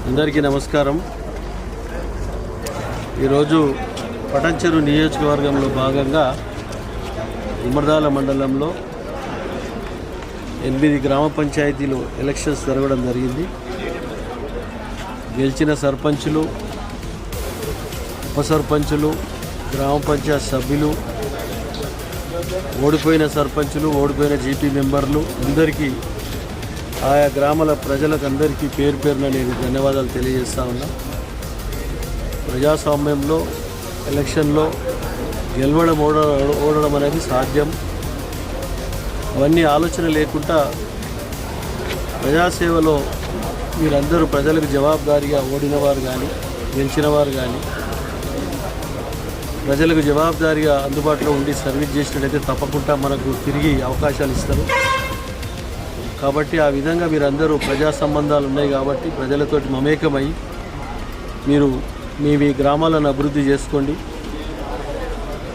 అందరికీ నమస్కారం. ఈరోజు పటంచెరు నియోజకవర్గంలో భాగంగా ఉమ్మర్దాల మండలంలో 8 గ్రామ పంచాయతీలు ఎలక్షన్స్ జరగడం జరిగింది. గెలిచిన సర్పంచులు, ఉప సర్పంచులు, గ్రామ పంచాయతీ సభ్యులు, ఓడిపోయిన సర్పంచులు, ఓడిపోయిన జీపీ మెంబర్లు అందరికీ, ఆయా గ్రామాల ప్రజలకు అందరికీ పేరు పేరున నేను ధన్యవాదాలు తెలియజేస్తా ఉన్నా. ప్రజాస్వామ్యంలో ఎలక్షన్లో గెలవడం ఓడడం అనేది సాధ్యం. అవన్నీ ఆలోచన లేకుండా ప్రజాసేవలో మీరందరూ ప్రజలకు జవాబుదారీగా ఓడినవారు కానీ గెలిచినవారు కానీ ప్రజలకు జవాబుదారీగా అందుబాటులో ఉండి సర్వీస్ చేసినట్టయితే తప్పకుండా మనకు తిరిగి అవకాశాలు ఇస్తారు. కాబట్టి ఆ విధంగా మీరందరూ ప్రజా సంబంధాలు ఉన్నాయి కాబట్టి ప్రజలతోటి మమేకమై మీరు మీ గ్రామాలను అభివృద్ధి చేసుకోండి.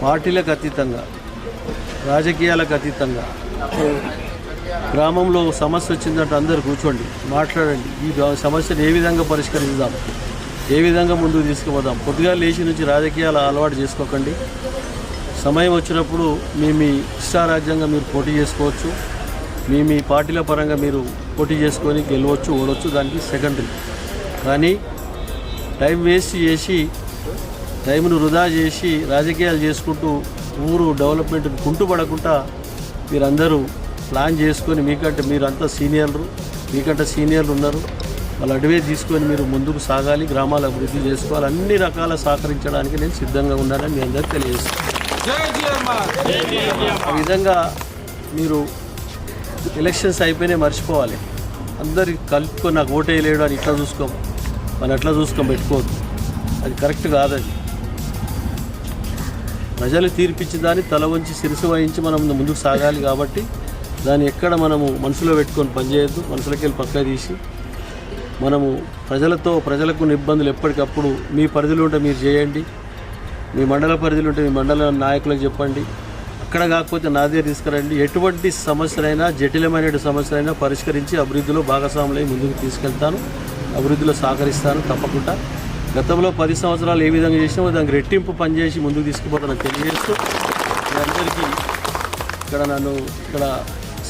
పార్టీలకు అతీతంగా, రాజకీయాలకు అతీతంగా గ్రామంలో సమస్య వచ్చిందంటే అందరూ కూర్చోండి, మాట్లాడండి. ఈ సమస్యను ఏ విధంగా పరిష్కరిద్దాం, ఏ విధంగా ముందుకు తీసుకుపోదాం. పొద్దుగా లేచి నుంచి రాజకీయాలు అలవాటు చేసుకోకండి. సమయం వచ్చినప్పుడు మీ ఇష్టారాజ్యంగా మీరు పోటీ చేసుకోవచ్చు. మీ పార్టీల పరంగా మీరు పోటీ చేసుకొని గెలవచ్చు, ఓడవచ్చు, దానికి సెకండరీ. కానీ టైం వేస్ట్ చేసి, టైంను వృధా చేసి రాజకీయాలు చేసుకుంటూ ఊరు డెవలప్మెంట్ కుంటుపడకుండా మీరందరూ ప్లాన్ చేసుకొని, మీరంతా మీకంటే సీనియర్లు ఉన్నారు, వాళ్ళ అడ్వైస్ తీసుకొని మీరు ముందుకు సాగాలి, గ్రామాల అభివృద్ధి చేసుకోవాలి. అన్ని రకాల సహకరించడానికి నేను సిద్ధంగా ఉన్నానని మీ అందరికీ తెలియజేస్తాను. ఆ విధంగా మీరు ఎలక్షన్స్ అయిపోయినాయి మర్చిపోవాలి. అందరికి కలుపుకొని నాకు ఓటేయలేడు అని ఇట్లా చూసుకోం, మనం ఎట్లా పెట్టుకోవద్దు. అది కరెక్ట్ కాదది. ప్రజలు తీర్పిచ్చిన దాన్ని తల వంచి శిరసు వహించి మనం ముందుకు సాగాలి. కాబట్టి దాన్ని ఎక్కడ మనము మనసులో పెట్టుకొని పనిచేయద్దు. మనసులోకి వెళ్ళి పక్క తీసి మనము ప్రజలకు ఇబ్బందులు ఎప్పటికప్పుడు మీ పరిధిలో ఉంటే మీరు చేయండి. మీ మండల పరిధిలో ఉంటే మీ మండల నాయకులకు చెప్పండి. అక్కడ కాకపోతే నా దగ్గర తీసుకురండి. ఎటువంటి సమస్యలైనా, జటిలమైన సమస్యలైనా పరిష్కరించి అభివృద్ధిలో భాగస్వాములై ముందుకు తీసుకెళ్తాను, అభివృద్ధిలో సహకరిస్తాను తప్పకుండా. గతంలో 10 సంవత్సరాలు ఏ విధంగా చేసినామో దానికి రెట్టింపు పనిచేసి ముందుకు తీసుకుపోతానని తెలియజేస్తూ మీ అందరికీ ఇక్కడ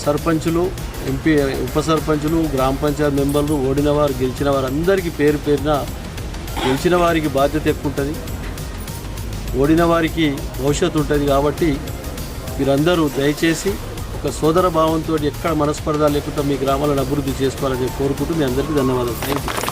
సర్పంచులు, ఎంపీ, ఉప సర్పంచులు, గ్రామ పంచాయతీ మెంబర్లు, ఓడినవారు, గెలిచిన వారు అందరికీ పేరు పేరున, గెలిచిన వారికి బాధ్యత ఎక్కువ ఉంటుంది, ఓడిన వారికి భవిష్యత్తు ఉంటుంది. కాబట్టి మీరందరూ దయచేసి ఒక సోదర భావంతో ఎక్కడ మనస్పర్ధ లేకుండా మీ గ్రామాలను అభివృద్ధి చేసుకోవాలని కోరుకుంటూ మీ అందరికీ ధన్యవాదాలు. Thank you.